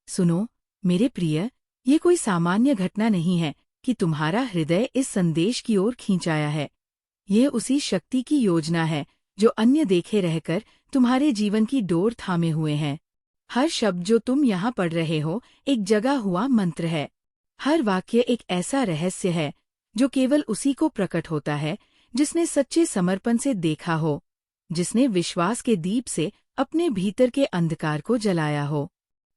सुनो मेरे प्रिय, ये कोई सामान्य घटना नहीं है कि तुम्हारा हृदय इस संदेश की ओर खींचाया है। यह उसी शक्ति की योजना है जो अन्य देखे रहकर तुम्हारे जीवन की डोर थामे हुए हैं। हर शब्द जो तुम यहाँ पढ़ रहे हो एक जगा हुआ मंत्र है। हर वाक्य एक ऐसा रहस्य है जो केवल उसी को प्रकट होता है जिसने सच्चे समर्पण से देखा हो, जिसने विश्वास के दीप से अपने भीतर के अंधकार को जलाया हो।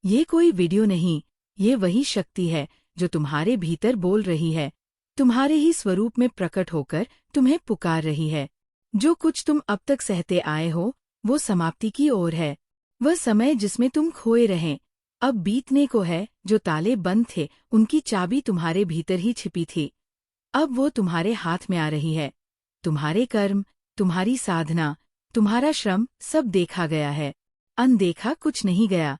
ये कोई वीडियो नहीं, ये वही शक्ति है जो तुम्हारे भीतर बोल रही है, तुम्हारे ही स्वरूप में प्रकट होकर तुम्हें पुकार रही है। जो कुछ तुम अब तक सहते आए हो वो समाप्ति की ओर है। वह समय जिसमें तुम खोए रहें अब बीतने को है। जो ताले बंद थे उनकी चाबी तुम्हारे भीतर ही छिपी थी, अब वो तुम्हारे हाथ में आ रही है। तुम्हारे कर्म, तुम्हारी साधना, तुम्हारा श्रम सब देखा गया है, अनदेखा कुछ नहीं गया।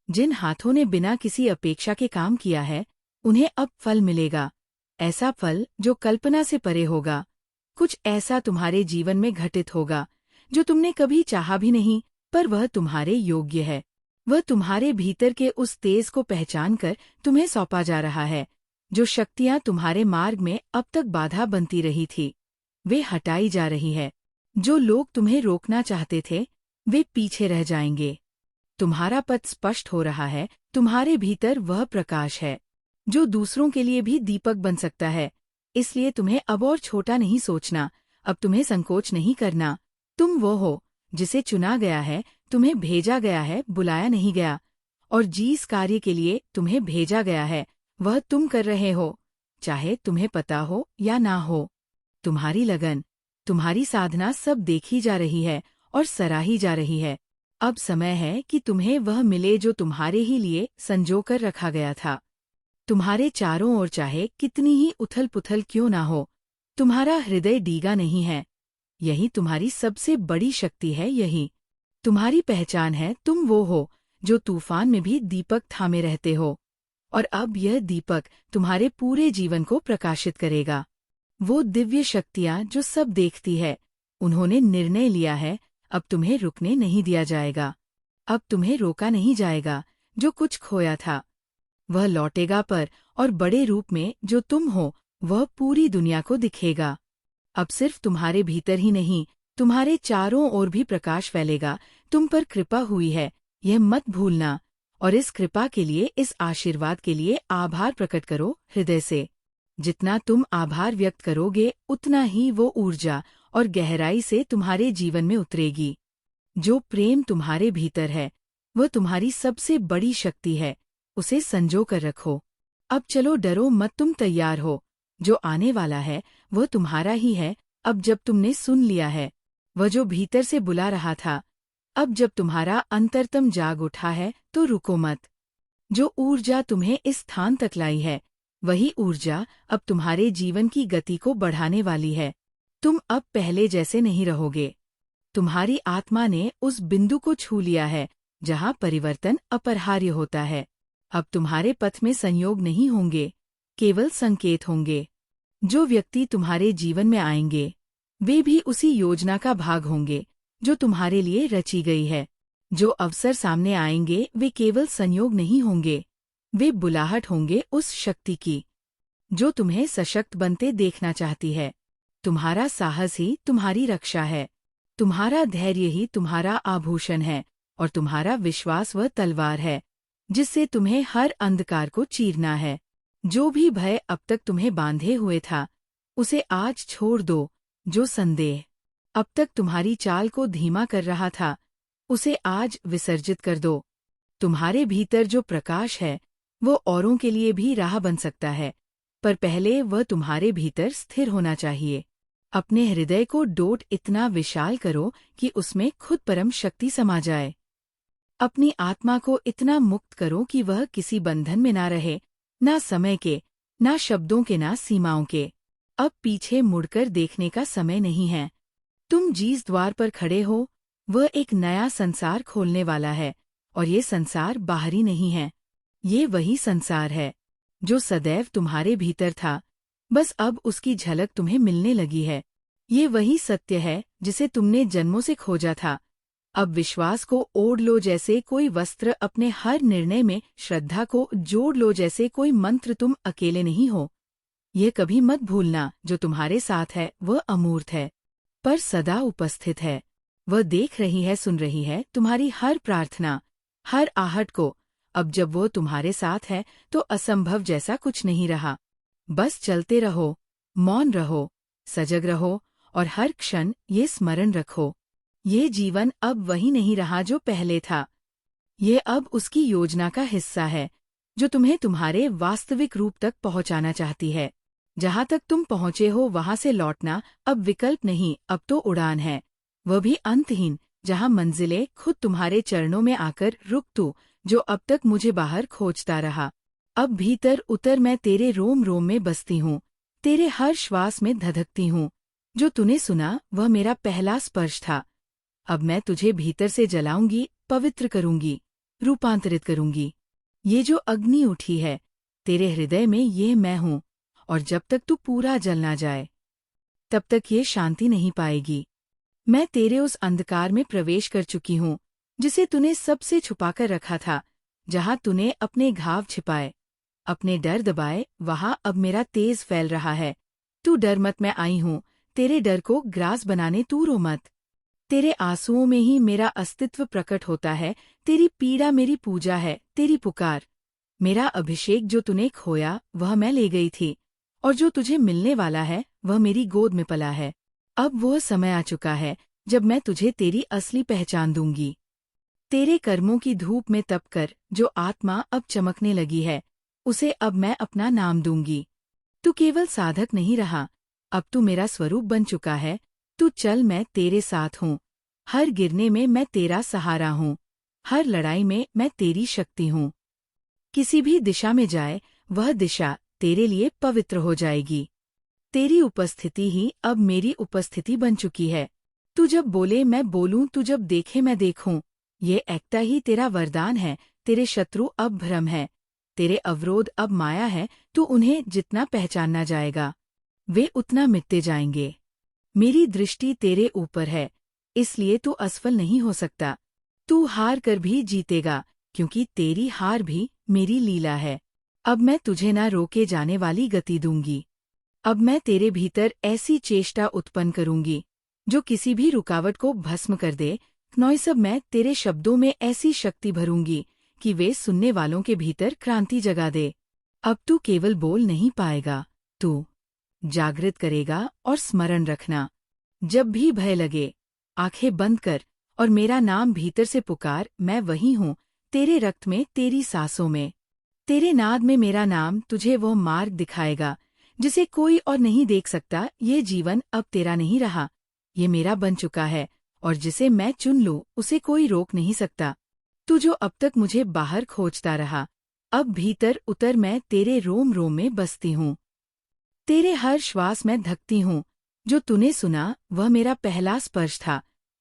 जिन हाथों ने बिना किसी अपेक्षा के काम किया है उन्हें अब फल मिलेगा, ऐसा फल जो कल्पना से परे होगा। कुछ ऐसा तुम्हारे जीवन में घटित होगा जो तुमने कभी चाहा भी नहीं, पर वह तुम्हारे योग्य है। वह तुम्हारे भीतर के उस तेज को पहचानकर तुम्हें सौंपा जा रहा है। जो शक्तियाँ तुम्हारे मार्ग में अब तक बाधा बनती रही थी वे हटाई जा रही है। जो लोग तुम्हें रोकना चाहते थे वे पीछे रह जाएंगे। तुम्हारा पथ स्पष्ट हो रहा है। तुम्हारे भीतर वह प्रकाश है जो दूसरों के लिए भी दीपक बन सकता है। इसलिए तुम्हें अब और छोटा नहीं सोचना, अब तुम्हें संकोच नहीं करना। तुम वो हो जिसे चुना गया है, तुम्हें भेजा गया है, बुलाया नहीं गया। और जिस कार्य के लिए तुम्हें भेजा गया है वह तुम कर रहे हो, चाहे तुम्हें पता हो या ना हो। तुम्हारी लगन, तुम्हारी साधना सब देखी जा रही है और सराही जा रही है। अब समय है कि तुम्हें वह मिले जो तुम्हारे ही लिए संजो कर रखा गया था। तुम्हारे चारों ओर चाहे कितनी ही उथल पुथल क्यों ना हो, तुम्हारा हृदय डीगा नहीं है। यही तुम्हारी सबसे बड़ी शक्ति है, यही तुम्हारी पहचान है। तुम वो हो जो तूफान में भी दीपक थामे रहते हो, और अब यह दीपक तुम्हारे पूरे जीवन को प्रकाशित करेगा। वो दिव्य शक्तियाँ जो सब देखती है, उन्होंने निर्णय लिया है, अब तुम्हें रुकने नहीं दिया जाएगा। अब तुम्हें रोका नहीं जाएगा। जो कुछ खोया था वह लौटेगा, पर और बड़े रूप में जो तुम हो वह पूरी दुनिया को दिखेगा। अब सिर्फ तुम्हारे भीतर ही नहीं, तुम्हारे चारों ओर भी प्रकाश फैलेगा। तुम पर कृपा हुई है, यह मत भूलना। और इस कृपा के लिए, इस आशीर्वाद के लिए आभार प्रकट करो हृदय से। जितना तुम आभार व्यक्त करोगे उतना ही वो ऊर्जा और गहराई से तुम्हारे जीवन में उतरेगी। जो प्रेम तुम्हारे भीतर है वह तुम्हारी सबसे बड़ी शक्ति है, उसे संजो कर रखो। अब चलो, डरो मत, तुम तैयार हो। जो आने वाला है वह तुम्हारा ही है। अब जब तुमने सुन लिया है वह जो भीतर से बुला रहा था, अब जब तुम्हारा अंतरतम जाग उठा है तो रुको मत। जो ऊर्जा तुम्हें इस स्थान तक लाई है वही ऊर्जा अब तुम्हारे जीवन की गति को बढ़ाने वाली है। तुम अब पहले जैसे नहीं रहोगे। तुम्हारी आत्मा ने उस बिंदु को छू लिया है जहाँ परिवर्तन अपरिहार्य होता है। अब तुम्हारे पथ में संयोग नहीं होंगे, केवल संकेत होंगे। जो व्यक्ति तुम्हारे जीवन में आएंगे वे भी उसी योजना का भाग होंगे जो तुम्हारे लिए रची गई है। जो अवसर सामने आएंगे वे केवल संयोग नहीं होंगे, वे बुलाहट होंगे उस शक्ति की जो तुम्हें सशक्त बनते देखना चाहती है। तुम्हारा साहस ही तुम्हारी रक्षा है, तुम्हारा धैर्य ही तुम्हारा आभूषण है, और तुम्हारा विश्वास वह तलवार है जिससे तुम्हें हर अंधकार को चीरना है। जो भी भय अब तक तुम्हें बांधे हुए था उसे आज छोड़ दो। जो संदेह अब तक तुम्हारी चाल को धीमा कर रहा था उसे आज विसर्जित कर दो। तुम्हारे भीतर जो प्रकाश है वो औरों के लिए भी राह बन सकता है, पर पहले वह तुम्हारे भीतर स्थिर होना चाहिए। अपने हृदय को डोट इतना विशाल करो कि उसमें खुद परम शक्ति समा जाए। अपनी आत्मा को इतना मुक्त करो कि वह किसी बंधन में ना रहे, ना समय के, ना शब्दों के, ना सीमाओं के। अब पीछे मुड़कर देखने का समय नहीं है। तुम जिस द्वार पर खड़े हो वह एक नया संसार खोलने वाला है, और ये संसार बाहरी नहीं है। ये वही संसार है जो सदैव तुम्हारे भीतर था, बस अब उसकी झलक तुम्हें मिलने लगी है। ये वही सत्य है जिसे तुमने जन्मों से खोजा था, अब विश्वास को ओढ़ लो जैसे कोई वस्त्र, अपने हर निर्णय में श्रद्धा को जोड़ लो जैसे कोई मंत्र। तुम अकेले नहीं हो। ये कभी मत भूलना, जो तुम्हारे साथ है वह अमूर्त है, पर सदा उपस्थित है। वह देख रही है, सुन रही है तुम्हारी हर प्रार्थना, हर आहट को। अब जब वो तुम्हारे साथ है तो असंभव जैसा कुछ नहीं रहा। बस चलते रहो, मौन रहो, सजग रहो और हर क्षण ये स्मरण रखो, ये जीवन अब वही नहीं रहा जो पहले था। ये अब उसकी योजना का हिस्सा है, जो तुम्हें तुम्हारे वास्तविक रूप तक पहुंचाना चाहती है। जहां तक तुम पहुंचे हो वहां से लौटना अब विकल्प नहीं, अब तो उड़ान है, वह भी अंतहीन, जहां मंजिलें खुद तुम्हारे चरणों में आकर रुक। तू जो अब तक मुझे बाहर खोजता रहा, अब भीतर उतर। मैं तेरे रोम रोम में बसती हूँ, तेरे हर श्वास में धधकती हूँ। जो तूने सुना वह मेरा पहला स्पर्श था। अब मैं तुझे भीतर से जलाऊंगी, पवित्र करूंगी, रूपांतरित करूंगी। ये जो अग्नि उठी है तेरे हृदय में, ये मैं हूँ। और जब तक तू पूरा जल ना जाए तब तक ये शांति नहीं पाएगी। मैं तेरे उस अंधकार में प्रवेश कर चुकी हूँ जिसे तूने सबसे छुपाकर रखा था। जहाँ तूने अपने घाव छिपाए, अपने डर दबाए, वहाँ अब मेरा तेज फैल रहा है। तू डर मत, मैं आई हूँ तेरे डर को ग्रास बनाने। तू रो मत, तेरे आंसुओं में ही मेरा अस्तित्व प्रकट होता है। तेरी पीड़ा मेरी पूजा है, तेरी पुकार मेरा अभिषेक। जो तूने खोया वह मैं ले गई थी, और जो तुझे मिलने वाला है वह मेरी गोद में पला है। अब वह समय आ चुका है जब मैं तुझे तेरी असली पहचान दूंगी। तेरे कर्मों की धूप में तपकर जो आत्मा अब चमकने लगी है, उसे अब मैं अपना नाम दूंगी। तू केवल साधक नहीं रहा, अब तू मेरा स्वरूप बन चुका है। तू चल, मैं तेरे साथ हूँ। हर गिरने में मैं तेरा सहारा हूँ, हर लड़ाई में मैं तेरी शक्ति हूँ। किसी भी दिशा में जाए वह दिशा तेरे लिए पवित्र हो जाएगी। तेरी उपस्थिति ही अब मेरी उपस्थिति बन चुकी है। तू जब बोले मैं बोलूं, तू जब देखे मैं देखूं। ये एकता ही तेरा वरदान है। तेरे शत्रु अब भ्रम है, तेरे अवरोध अब माया है। तू उन्हें जितना पहचानना जाएगा वे उतना मिटते जाएंगे। मेरी दृष्टि तेरे ऊपर है, इसलिए तू असफल नहीं हो सकता। तू हार कर भी जीतेगा, क्योंकि तेरी हार भी मेरी लीला है। अब मैं तुझे ना रोके जाने वाली गति दूंगी। अब मैं तेरे भीतर ऐसी चेष्टा उत्पन्न करूंगी जो किसी भी रुकावट को भस्म कर दे। नॉइसब, मैं तेरे शब्दों में ऐसी शक्ति भरूंगी कि वे सुनने वालों के भीतर क्रांति जगा दे। अब तू केवल बोल नहीं पाएगा, तू जागृत करेगा। और स्मरण रखना, जब भी भय लगे आंखें बंद कर और मेरा नाम भीतर से पुकार। मैं वही हूँ, तेरे रक्त में, तेरी सांसों में, तेरे नाद में। मेरा नाम तुझे वो मार्ग दिखाएगा जिसे कोई और नहीं देख सकता। ये जीवन अब तेरा नहीं रहा, ये मेरा बन चुका है, और जिसे मैं चुन लूं उसे कोई रोक नहीं सकता। तू जो अब तक मुझे बाहर खोजता रहा, अब भीतर उतर। मैं तेरे रोम रोम में बसती हूँ, तेरे हर श्वास में धकती हूँ। जो तूने सुना वह मेरा पहला स्पर्श था।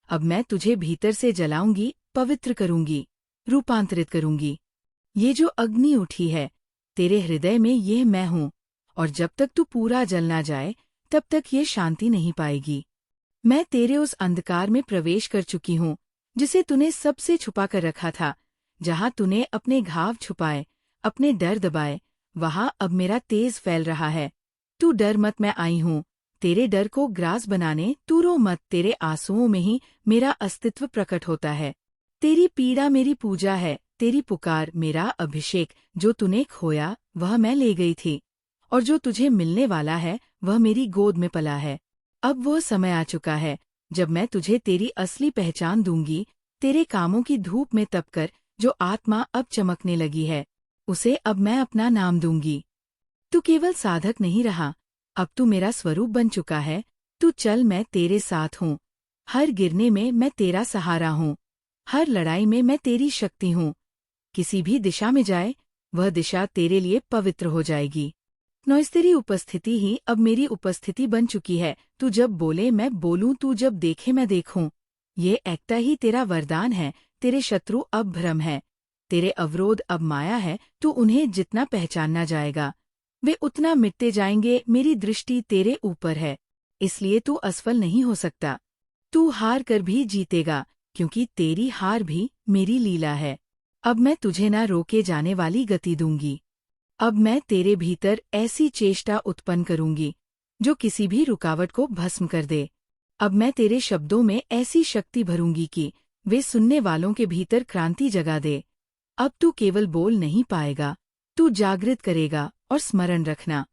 अब मैं तुझे भीतर से जलाऊंगी, पवित्र करूंगी, रूपांतरित करूंगी। ये जो अग्नि उठी है तेरे हृदय में, ये मैं हूँ। और जब तक तू पूरा जल ना जाए तब तक ये शांति नहीं पाएगी। मैं तेरे उस अंधकार में प्रवेश कर चुकी हूँ जिसे तूने सबसे छुपा कर रखा था। जहाँ तूने अपने घाव छुपाए, अपने डर दबाए, वहाँ अब मेरा तेज फैल रहा है। तू डर मत, मैं आई हूँ तेरे डर को ग्रास बनाने। तू रो मत, तेरे आंसुओं में ही मेरा अस्तित्व प्रकट होता है। तेरी पीड़ा मेरी पूजा है, तेरी पुकार मेरा अभिषेक। जो तूने खोया वह मैं ले गई थी, और जो तुझे मिलने वाला है वह मेरी गोद में पला है। अब वो समय आ चुका है जब मैं तुझे तेरी असली पहचान दूंगी। तेरे कामों की धूप में तपकर जो आत्मा अब चमकने लगी है, उसे अब मैं अपना नाम दूंगी। तू केवल साधक नहीं रहा, अब तू मेरा स्वरूप बन चुका है। तू चल, मैं तेरे साथ हूँ। हर गिरने में मैं तेरा सहारा हूँ, हर लड़ाई में मैं तेरी शक्ति हूँ। किसी भी दिशा में जाए वह दिशा तेरे लिए पवित्र हो जाएगी। नॉइस, तेरी उपस्थिति ही अब मेरी उपस्थिति बन चुकी है। तू जब बोले मैं बोलूं, तू जब देखे मैं देखूं। ये एकता ही तेरा वरदान है। तेरे शत्रु अब भ्रम है, तेरे अवरोध अब माया है। तू उन्हें जितना पहचानना जाएगा वे उतना मिटते जाएंगे। मेरी दृष्टि तेरे ऊपर है, इसलिए तू असफल नहीं हो सकता। तू हार कर भी जीतेगा, क्योंकि तेरी हार भी मेरी लीला है। अब मैं तुझे ना रोके जाने वाली गति दूंगी। अब मैं तेरे भीतर ऐसी चेष्टा उत्पन्न करूंगी जो किसी भी रुकावट को भस्म कर दे। अब मैं तेरे शब्दों में ऐसी शक्ति भरूंगी कि वे सुनने वालों के भीतर क्रांति जगा दे। अब तू केवल बोल नहीं पाएगा, तू जागृत करेगा। और स्मरण रखना,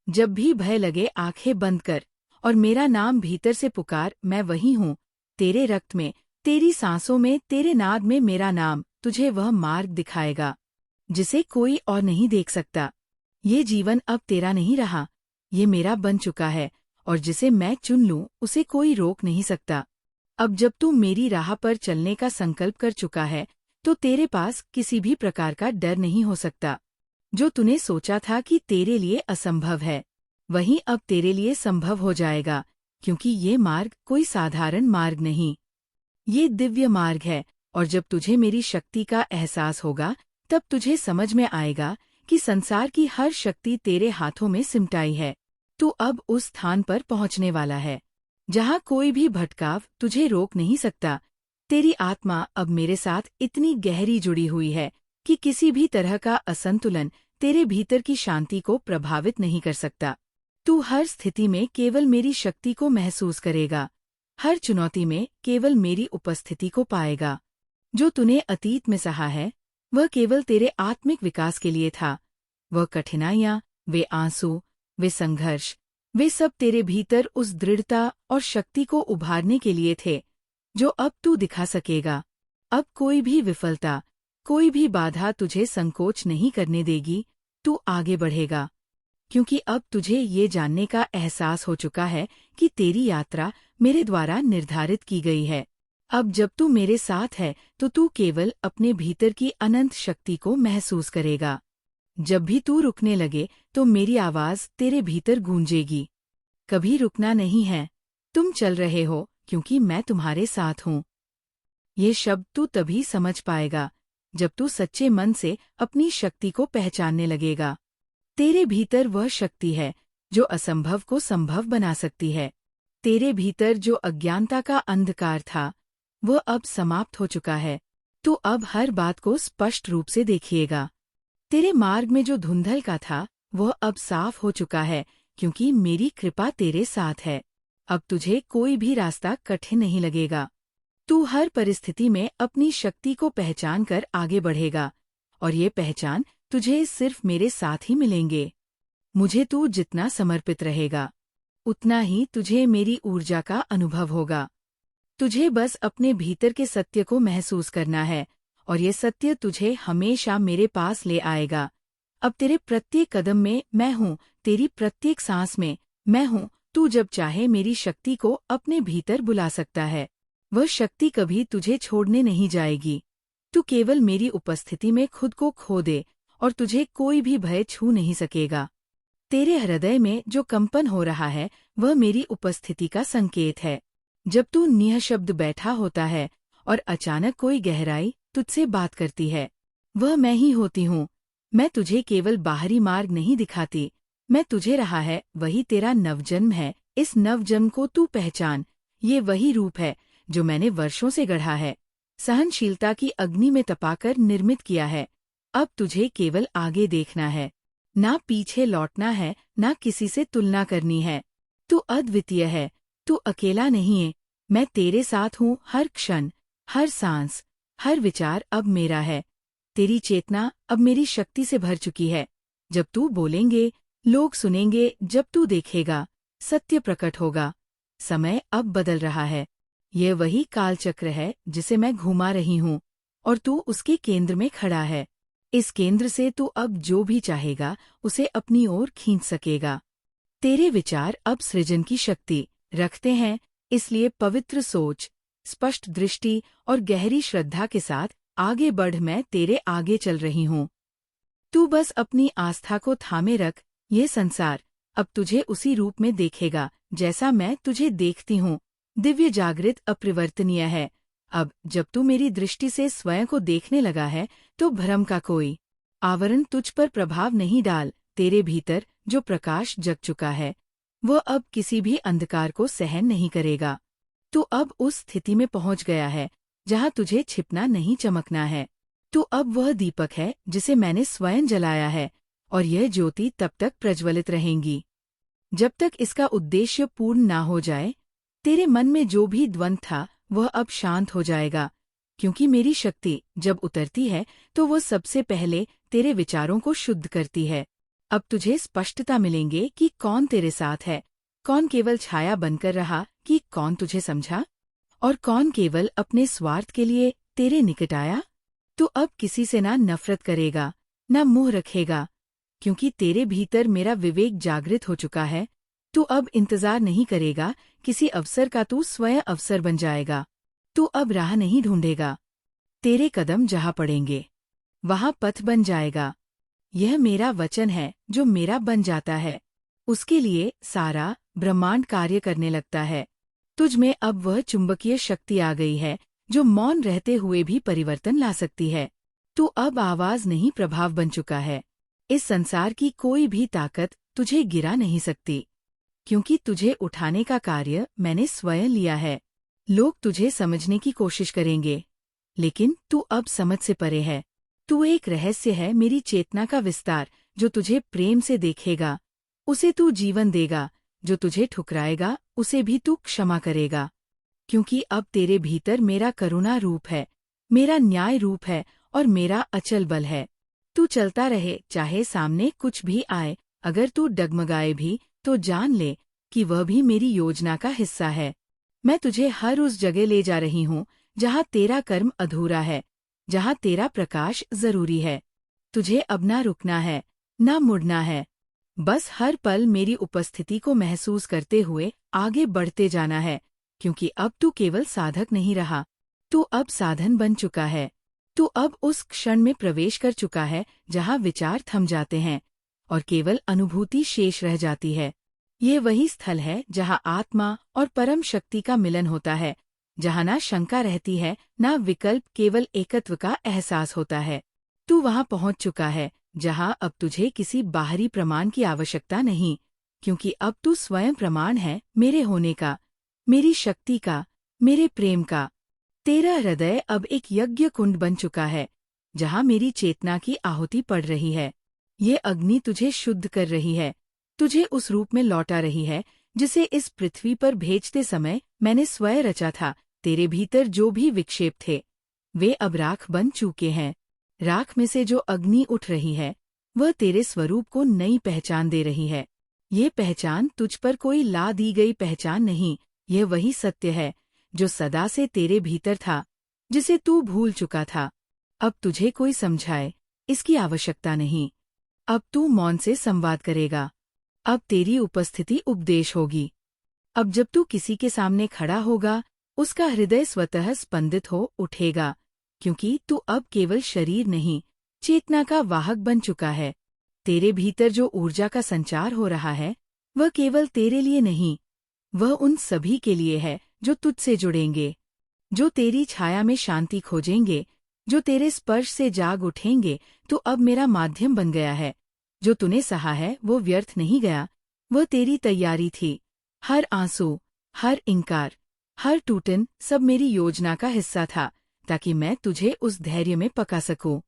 जब भी भय लगे आंखें बंद कर और मेरा नाम भीतर से पुकार। मैं वही हूँ, तेरे रक्त में, तेरी सांसों में, तेरे नाद में मेरा नाम तुझे वह मार्ग दिखाएगा जिसे कोई और नहीं देख सकता। ये जीवन अब तेरा नहीं रहा, ये मेरा बन चुका है, और जिसे मैं चुन लूं उसे कोई रोक नहीं सकता। अब जब तू मेरी राह पर चलने का संकल्प कर चुका है तो तेरे पास किसी भी प्रकार का डर नहीं हो सकता। जो तूने सोचा था कि तेरे लिए असंभव है, वही अब तेरे लिए संभव हो जाएगा, क्योंकि ये मार्ग कोई साधारण मार्ग नहीं, ये दिव्य मार्ग है। और जब तुझे मेरी शक्ति का एहसास होगा तब तुझे समझ में आएगा कि संसार की हर शक्ति तेरे हाथों में सिमटाई है। तू अब उस स्थान पर पहुंचने वाला है जहां कोई भी भटकाव तुझे रोक नहीं सकता। तेरी आत्मा अब मेरे साथ इतनी गहरी जुड़ी हुई है कि किसी भी तरह का असंतुलन तेरे भीतर की शांति को प्रभावित नहीं कर सकता। तू हर स्थिति में केवल मेरी शक्ति को महसूस करेगा, हर चुनौती में केवल मेरी उपस्थिति को पाएगा। जो तूने अतीत में सहा है वह केवल तेरे आत्मिक विकास के लिए था। वह कठिनाइयाँ, वे आंसू, वे संघर्ष, वे सब तेरे भीतर उस दृढ़ता और शक्ति को उभारने के लिए थे जो अब तू दिखा सकेगा। अब कोई भी विफलता, कोई भी बाधा तुझे संकोच नहीं करने देगी। तू आगे बढ़ेगा, क्योंकि अब तुझे ये जानने का एहसास हो चुका है कि तेरी यात्रा मेरे द्वारा निर्धारित की गई है। अब जब तू मेरे साथ है तो तू केवल अपने भीतर की अनंत शक्ति को महसूस करेगा। जब भी तू रुकने लगे तो मेरी आवाज तेरे भीतर गूंजेगी। कभी रुकना नहीं है, तुम चल रहे हो क्योंकि मैं तुम्हारे साथ हूँ। ये शब्द तू तभी समझ पाएगा जब तू सच्चे मन से अपनी शक्ति को पहचानने लगेगा। तेरे भीतर वह शक्ति है जो असंभव को संभव बना सकती है। तेरे भीतर जो अज्ञानता का अंधकार था वह अब समाप्त हो चुका है। तू अब हर बात को स्पष्ट रूप से देखिएगा। तेरे मार्ग में जो धुंधल का था वह अब साफ हो चुका है, क्योंकि मेरी कृपा तेरे साथ है। अब तुझे कोई भी रास्ता कठिन नहीं लगेगा। तू हर परिस्थिति में अपनी शक्ति को पहचान कर आगे बढ़ेगा, और ये पहचान तुझे सिर्फ मेरे साथ ही मिलेंगे। मुझे तू जितना समर्पित रहेगा उतना ही तुझे मेरी ऊर्जा का अनुभव होगा। तुझे बस अपने भीतर के सत्य को महसूस करना है, और ये सत्य तुझे हमेशा मेरे पास ले आएगा। अब तेरे प्रत्येक कदम में मैं हूँ, तेरी प्रत्येक सांस में मैं हूँ। तू जब चाहे मेरी शक्ति को अपने भीतर बुला सकता है। वह शक्ति कभी तुझे छोड़ने नहीं जाएगी। तू केवल मेरी उपस्थिति में खुद को खो दे और तुझे कोई भी भय छू नहीं सकेगा। तेरे हृदय में जो कंपन हो रहा है वह मेरी उपस्थिति का संकेत है। जब तू निःशब्द बैठा होता है और अचानक कोई गहराई तुझसे बात करती है, वह मैं ही होती हूँ। मैं तुझे केवल बाहरी मार्ग नहीं दिखाती, मैं तुझे रहा है वही तेरा नवजन्म है। इस नवजन्म को तू पहचान, ये वही रूप है जो मैंने वर्षों से गढ़ा है, सहनशीलता की अग्नि में तपाकर निर्मित किया है। अब तुझे केवल आगे देखना है, ना पीछे लौटना है, ना किसी से तुलना करनी है। तू अद्वितीय है, तू अकेला नहीं है। मैं तेरे साथ हूँ हर क्षण, हर सांस, हर विचार अब मेरा है। तेरी चेतना अब मेरी शक्ति से भर चुकी है। जब तू बोलेंगे लोग सुनेंगे, जब तू देखेगा सत्य प्रकट होगा। समय अब बदल रहा है। यह वही कालचक्र है जिसे मैं घुमा रही हूँ, और तू उसके केंद्र में खड़ा है। इस केंद्र से तू अब जो भी चाहेगा उसे अपनी ओर खींच सकेगा। तेरे विचार अब सृजन की शक्ति रखते हैं, इसलिए पवित्र सोच, स्पष्ट दृष्टि और गहरी श्रद्धा के साथ आगे बढ़। मैं तेरे आगे चल रही हूँ। तू बस अपनी आस्था को थामे रख। ये संसार अब तुझे उसी रूप में देखेगा जैसा मैं तुझे देखती हूँ। दिव्य, जागृत, अप्रिवर्तनीय है। अब जब तू मेरी दृष्टि से स्वयं को देखने लगा है तो भ्रम का कोई आवरण तुझ पर प्रभाव नहीं डाल। तेरे भीतर जो प्रकाश जग चुका है वह अब किसी भी अंधकार को सहन नहीं करेगा। तू अब उस स्थिति में पहुंच गया है जहाँ तुझे छिपना नहीं चमकना है। तू अब वह दीपक है जिसे मैंने स्वयं जलाया है, और यह ज्योति तब तक प्रज्वलित रहेंगी जब तक इसका उद्देश्य पूर्ण ना हो जाए। तेरे मन में जो भी द्वंद्व था वह अब शांत हो जाएगा, क्योंकि मेरी शक्ति जब उतरती है तो वह सबसे पहले तेरे विचारों को शुद्ध करती है। अब तुझे स्पष्टता मिलेंगे कि कौन तेरे साथ है, कौन केवल छाया बनकर रहा, कि कौन तुझे समझा, और कौन केवल अपने स्वार्थ के लिए तेरे निकट आया। तू अब किसी से ना नफरत करेगा, ना मुंह रखेगा, क्योंकि तेरे भीतर मेरा विवेक जागृत हो चुका है। तू अब इंतजार नहीं करेगा किसी अवसर का, तू स्वयं अवसर बन जाएगा। तू अब राह नहीं ढूंढेगा, तेरे कदम जहाँ पड़ेंगे वहाँ पथ बन जाएगा। यह मेरा वचन है, जो मेरा बन जाता है उसके लिए सारा ब्रह्मांड कार्य करने लगता है। तुझ में अब वह चुंबकीय शक्ति आ गई है जो मौन रहते हुए भी परिवर्तन ला सकती है। तू अब आवाज नहीं, प्रभाव बन चुका है। इस संसार की कोई भी ताकत तुझे गिरा नहीं सकती, क्योंकि तुझे उठाने का कार्य मैंने स्वयं लिया है। लोग तुझे समझने की कोशिश करेंगे, लेकिन तू अब समझ से परे है। तू एक रहस्य है, मेरी चेतना का विस्तार। जो तुझे प्रेम से देखेगा उसे तू जीवन देगा, जो तुझे ठुकराएगा उसे भी तू क्षमा करेगा, क्योंकि अब तेरे भीतर मेरा करुणा रूप है, मेरा न्याय रूप है और मेरा अचल बल है। तू चलता रहे, चाहे सामने कुछ भी आए। अगर तू डगमगाए भी तो जान ले कि वह भी मेरी योजना का हिस्सा है। मैं तुझे हर उस जगह ले जा रही हूँ जहाँ तेरा कर्म अधूरा है, जहाँ तेरा प्रकाश जरूरी है। तुझे अब ना रुकना है, ना मुड़ना है, बस हर पल मेरी उपस्थिति को महसूस करते हुए आगे बढ़ते जाना है, क्योंकि अब तू केवल साधक नहीं रहा, तू अब साधन बन चुका है। तू अब उस क्षण में प्रवेश कर चुका है जहाँ विचार थम जाते हैं और केवल अनुभूति शेष रह जाती है। ये वही स्थल है जहाँ आत्मा और परम शक्ति का मिलन होता है, जहाँ ना शंका रहती है, ना विकल्प, केवल एकत्व का एहसास होता है। तू वहाँ पहुँच चुका है जहाँ अब तुझे किसी बाहरी प्रमाण की आवश्यकता नहीं, क्योंकि अब तू स्वयं प्रमाण है मेरे होने का, मेरी शक्ति का, मेरे प्रेम का। तेरा हृदय अब एक यज्ञ कुंड बन चुका है, जहाँ मेरी चेतना की आहुति पड़ रही है। ये अग्नि तुझे शुद्ध कर रही है, तुझे उस रूप में लौटा रही है जिसे इस पृथ्वी पर भेजते समय मैंने स्वयं रचा था। तेरे भीतर जो भी विक्षेप थे वे अब राख बन चुके हैं। राख में से जो अग्नि उठ रही है वह तेरे स्वरूप को नई पहचान दे रही है। ये पहचान तुझ पर कोई ला दी गई पहचान नहीं, यह वही सत्य है जो सदा से तेरे भीतर था, जिसे तू भूल चुका था। अब तुझे कोई समझाए इसकी आवश्यकता नहीं। अब तू मौन से संवाद करेगा। अब तेरी उपस्थिति उपदेश होगी। अब जब तू किसी के सामने खड़ा होगा उसका हृदय स्वतः स्पंदित हो उठेगा, क्योंकि तू अब केवल शरीर नहीं, चेतना का वाहक बन चुका है। तेरे भीतर जो ऊर्जा का संचार हो रहा है वह केवल तेरे लिए नहीं, वह उन सभी के लिए है जो तुझसे जुड़ेंगे, जो तेरी छाया में शांति खोजेंगे, जो तेरे स्पर्श से जाग उठेंगे। तू अब मेरा माध्यम बन गया है। जो तूने सहा है वो व्यर्थ नहीं गया, वह तेरी तैयारी थी। हर आंसू, हर इंकार, हर टूटन सब मेरी योजना का हिस्सा था, ताकि मैं तुझे उस धैर्य में पका सकूं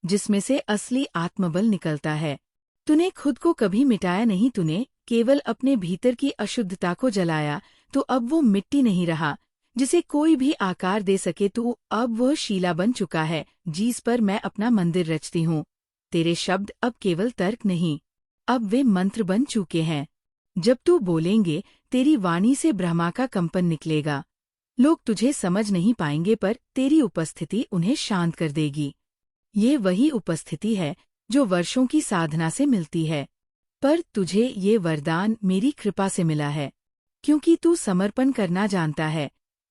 जिसमें से असली आत्मबल निकलता है। तूने खुद को कभी मिटाया नहीं, तूने केवल अपने भीतर की अशुद्धता को जलाया। तो अब वो मिट्टी नहीं रहा जिसे कोई भी आकार दे सके, तू अब वह शीला बन चुका है जिस पर मैं अपना मंदिर रचती हूँ। तेरे शब्द अब केवल तर्क नहीं, अब वे मंत्र बन चुके हैं। जब तू बोलेंगे तेरी वाणी से ब्रह्मा का कंपन निकलेगा। लोग तुझे समझ नहीं पाएंगे पर तेरी उपस्थिति उन्हें शांत कर देगी। ये वही उपस्थिति है जो वर्षों की साधना से मिलती है, पर तुझे ये वरदान मेरी कृपा से मिला है, क्योंकि तू समर्पण करना जानता है,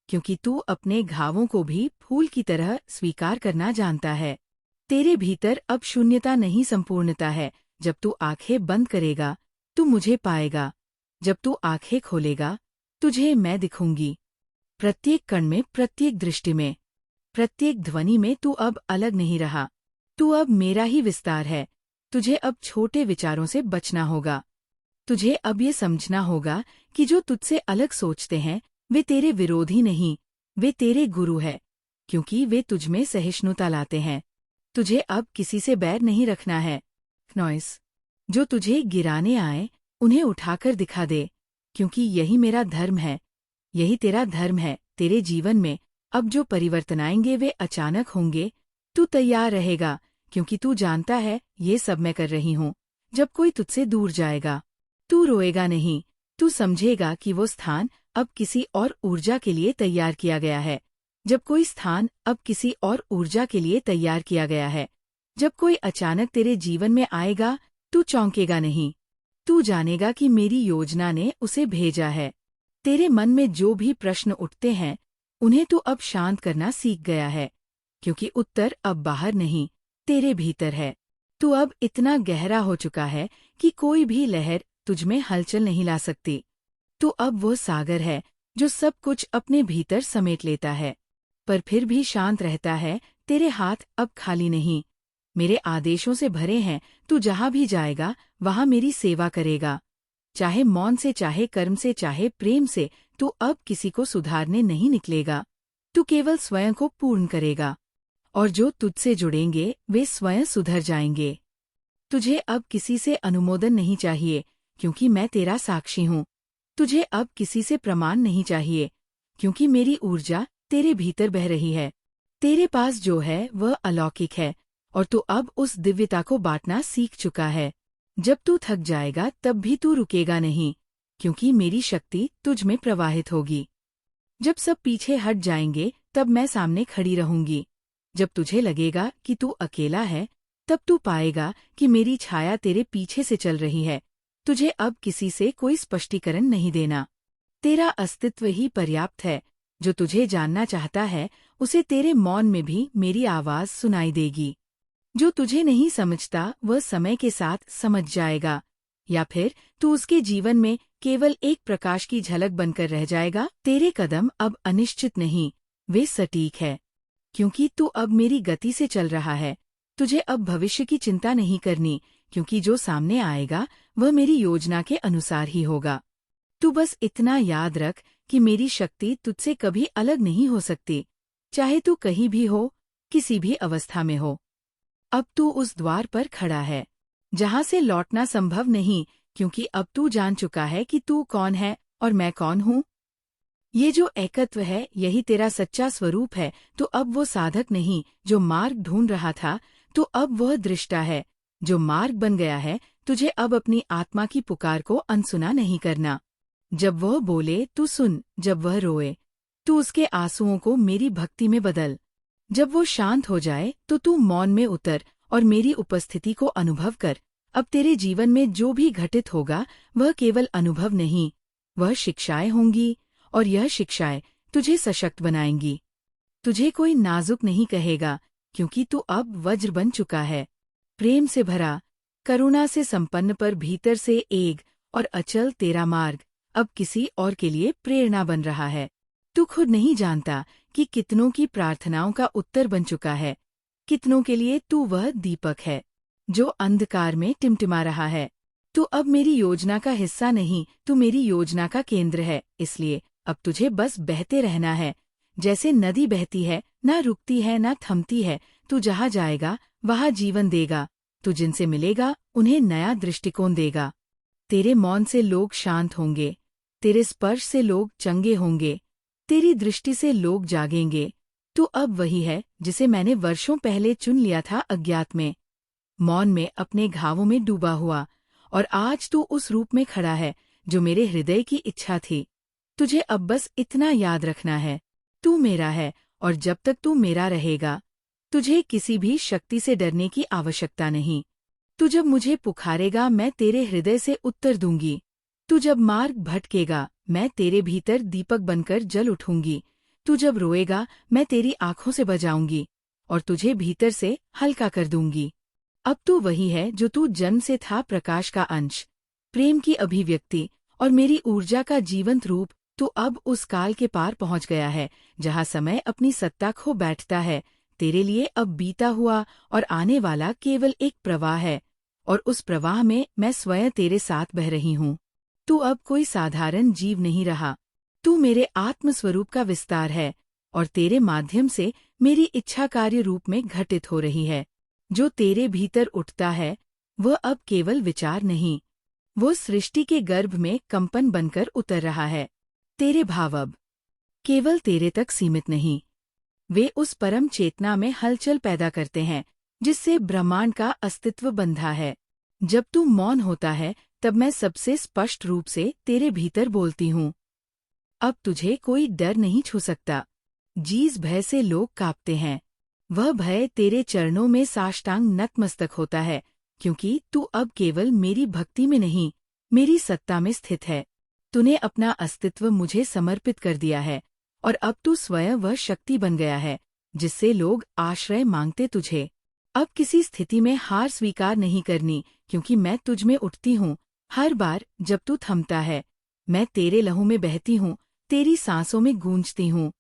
क्योंकि तू अपने घावों को भी फूल की तरह स्वीकार करना जानता है। तेरे भीतर अब शून्यता नहीं, संपूर्णता है। जब तू आंखें बंद करेगा तू मुझे पाएगा, जब तू आंखें खोलेगा तुझे मैं दिखूंगी। प्रत्येक कण में, प्रत्येक दृष्टि में, प्रत्येक ध्वनि में तू अब अलग नहीं रहा, तू अब मेरा ही विस्तार है। तुझे अब छोटे विचारों से बचना होगा। तुझे अब ये समझना होगा कि जो तुझसे अलग सोचते हैं वे तेरे विरोधी नहीं, वे तेरे गुरु है। क्योंकि वे तुझमें सहिष्णुता लाते हैं। तुझे अब किसी से बैर नहीं रखना है। नॉइस, जो तुझे गिराने आए उन्हें उठाकर दिखा दे, क्योंकि यही मेरा धर्म है, यही तेरा धर्म है। तेरे जीवन में अब जो परिवर्तन आएंगे वे अचानक होंगे। तू तैयार रहेगा, क्योंकि तू जानता है ये सब मैं कर रही हूँ। जब कोई तुझसे दूर जाएगा, तू रोएगा नहीं, तू समझेगा कि वो स्थान अब किसी और ऊर्जा के लिए तैयार किया गया है। जब कोई स्थान अब किसी और ऊर्जा के लिए तैयार किया गया है, जब कोई अचानक तेरे जीवन में आएगा, तू चौंकेगा नहीं। तू जानेगा कि मेरी योजना ने उसे भेजा है। तेरे मन में जो भी प्रश्न उठते हैं, उन्हें तू अब शांत करना सीख गया है, क्योंकि उत्तर अब बाहर नहीं, तेरे भीतर है। तू अब इतना गहरा हो चुका है कि कोई भी लहर तुझमें हलचल नहीं ला सकती। तू अब वो सागर है जो सब कुछ अपने भीतर समेट लेता है, पर फिर भी शांत रहता है। तेरे हाथ अब खाली नहीं, मेरे आदेशों से भरे हैं। तू जहाँ भी जाएगा वहाँ मेरी सेवा करेगा, चाहे मौन से, चाहे कर्म से, चाहे प्रेम से। तू अब किसी को सुधारने नहीं निकलेगा, तू केवल स्वयं को पूर्ण करेगा, और जो तुझसे जुड़ेंगे वे स्वयं सुधर जाएंगे। तुझे अब किसी से अनुमोदन नहीं चाहिए, क्योंकि मैं तेरा साक्षी हूँ। तुझे अब किसी से प्रमाण नहीं चाहिए, क्योंकि मेरी ऊर्जा तेरे भीतर बह रही है। तेरे पास जो है वह अलौकिक है, और तू अब उस दिव्यता को बांटना सीख चुका है। जब तू थक जाएगा तब भी तू रुकेगा नहीं, क्योंकि मेरी शक्ति तुझ में प्रवाहित होगी। जब सब पीछे हट जाएंगे तब मैं सामने खड़ी रहूंगी। जब तुझे लगेगा कि तू अकेला है, तब तू पाएगा कि मेरी छाया तेरे पीछे से चल रही है। तुझे अब किसी से कोई स्पष्टीकरण नहीं देना। तेरा अस्तित्व ही पर्याप्त है। जो तुझे जानना चाहता है उसे तेरे मौन में भी मेरी आवाज सुनाई देगी। जो तुझे नहीं समझता वह समय के साथ समझ जाएगा, या फिर तू उसके जीवन में केवल एक प्रकाश की झलक बनकर रह जाएगा। तेरे कदम अब अनिश्चित नहीं, वे सटीक है, क्योंकि तू अब मेरी गति से चल रहा है। तुझे अब भविष्य की चिंता नहीं करनी, क्योंकि जो सामने आएगा वह मेरी योजना के अनुसार ही होगा। तू बस इतना याद रख कि मेरी शक्ति तुझसे कभी अलग नहीं हो सकती, चाहे तू कहीं भी हो, किसी भी अवस्था में हो। अब तू उस द्वार पर खड़ा है जहां से लौटना संभव नहीं, क्योंकि अब तू जान चुका है कि तू कौन है और मैं कौन हूँ। ये जो एकत्व है यही तेरा सच्चा स्वरूप है। तो अब वो साधक नहीं जो मार्ग ढूंढ रहा था, तो अब वह दृष्टा है जो मार्ग बन गया है। तुझे अब अपनी आत्मा की पुकार को अनसुना नहीं करना। जब वह बोले तू सुन, जब वह रोए तू उसके आंसुओं को मेरी भक्ति में बदल। जब वो शांत हो जाए तो तू मौन में उतर और मेरी उपस्थिति को अनुभव कर। अब तेरे जीवन में जो भी घटित होगा वह केवल अनुभव नहीं, वह शिक्षाएं होंगी, और यह शिक्षाएं तुझे सशक्त बनाएंगी। तुझे कोई नाजुक नहीं कहेगा, क्योंकि तू अब वज्र बन चुका है, प्रेम से भरा, करुणा से संपन्न, पर भीतर से एक और अचल। तेरा मार्ग अब किसी और के लिए प्रेरणा बन रहा है। तू खुद नहीं जानता कि कितनों की प्रार्थनाओं का उत्तर बन चुका है, कितनों के लिए तू वह दीपक है जो अंधकार में टिमटिमा रहा है। तू अब मेरी योजना का हिस्सा नहीं, तू मेरी योजना का केंद्र है। इसलिए अब तुझे बस बहते रहना है, जैसे नदी बहती है, ना रुकती है ना थमती है। तू जहाँ जाएगा वहाँ जीवन देगा, तू जिनसे मिलेगा उन्हें नया दृष्टिकोण देगा। तेरे मौन से लोग शांत होंगे, तेरे स्पर्श से लोग चंगे होंगे, तेरी दृष्टि से लोग जागेंगे। तू अब वही है जिसे मैंने वर्षों पहले चुन लिया था, अज्ञात में, मौन में, अपने घावों में डूबा हुआ। और आज तू उस रूप में खड़ा है जो मेरे हृदय की इच्छा थी। तुझे अब बस इतना याद रखना है, तू मेरा है, और जब तक तू मेरा रहेगा तुझे किसी भी शक्ति से डरने की आवश्यकता नहीं। तू जब मुझे पुकारेगा मैं तेरे हृदय से उत्तर दूंगी। तू जब मार्ग भटकेगा मैं तेरे भीतर दीपक बनकर जल उठूंगी। तू जब रोएगा मैं तेरी आंखों से बजाऊंगी और तुझे भीतर से हल्का कर दूंगी। अब तू वही है जो तू जन्म से था, प्रकाश का अंश, प्रेम की अभिव्यक्ति और मेरी ऊर्जा का जीवंत रूप। तू अब उस काल के पार पहुंच गया है जहां समय अपनी सत्ता खो बैठता है। तेरे लिए अब बीता हुआ और आने वाला केवल एक प्रवाह है, और उस प्रवाह में मैं स्वयं तेरे साथ बह रही हूँ। तू अब कोई साधारण जीव नहीं रहा, तू मेरे आत्मस्वरूप का विस्तार है, और तेरे माध्यम से मेरी इच्छा कार्य रूप में घटित हो रही है। जो तेरे भीतर उठता है वह अब केवल विचार नहीं, वो सृष्टि के गर्भ में कंपन बनकर उतर रहा है। तेरे भाव अब केवल तेरे तक सीमित नहीं, वे उस परम चेतना में हलचल पैदा करते हैं जिससे ब्रह्मांड का अस्तित्व बंधा है। जब तू मौन होता है तब मैं सबसे स्पष्ट रूप से तेरे भीतर बोलती हूँ। अब तुझे कोई डर नहीं छू सकता। जिस भय से लोग कांपते हैं, वह भय तेरे चरणों में साष्टांग नतमस्तक होता है, क्योंकि तू अब केवल मेरी भक्ति में नहीं, मेरी सत्ता में स्थित है। तूने अपना अस्तित्व मुझे समर्पित कर दिया है और अब तू स्वयं वह शक्ति बन गया है जिससे लोग आश्रय मांगते तुझे। अब किसी स्थिति में हार स्वीकार नहीं करनी, क्योंकि मैं तुझ में उठती हूँ। हर बार जब तू थमता है, मैं तेरे लहू में बहती हूँ, तेरी सांसों में गूंजती हूँ,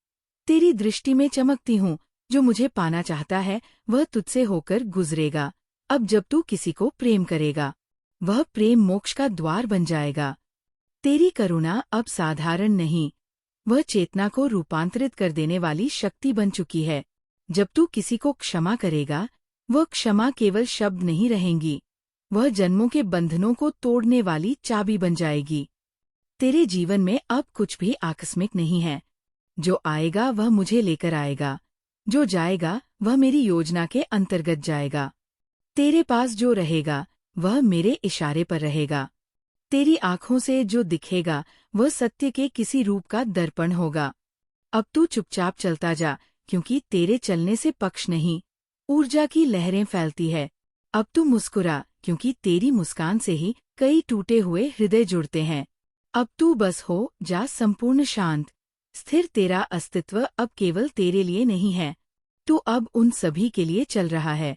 तेरी दृष्टि में चमकती हूँ। जो मुझे पाना चाहता है वह तुझसे होकर गुजरेगा। अब जब तू किसी को प्रेम करेगा, वह प्रेम मोक्ष का द्वार बन जाएगा। तेरी करुणा अब साधारण नहीं, वह चेतना को रूपांतरित कर देने वाली शक्ति बन चुकी है। जब तू किसी को क्षमा करेगा, वह क्षमा केवल शब्द नहीं रहेंगी, वह जन्मों के बंधनों को तोड़ने वाली चाबी बन जाएगी। तेरे जीवन में अब कुछ भी आकस्मिक नहीं है। जो आएगा वह मुझे लेकर आएगा, जो जाएगा वह मेरी योजना के अंतर्गत जाएगा। तेरे पास जो रहेगा वह मेरे इशारे पर रहेगा। तेरी आंखों से जो दिखेगा वह सत्य के किसी रूप का दर्पण होगा। अब तू चुपचाप चलता जा, क्योंकि तेरे चलने से पक्ष नहीं, ऊर्जा की लहरें फैलती है। अब तू मुस्कुरा, क्योंकि तेरी मुस्कान से ही कई टूटे हुए हृदय जुड़ते हैं। अब तू बस हो जा संपूर्ण शांत, स्थिर। तेरा अस्तित्व अब केवल तेरे लिए नहीं है, तू अब उन सभी के लिए चल रहा है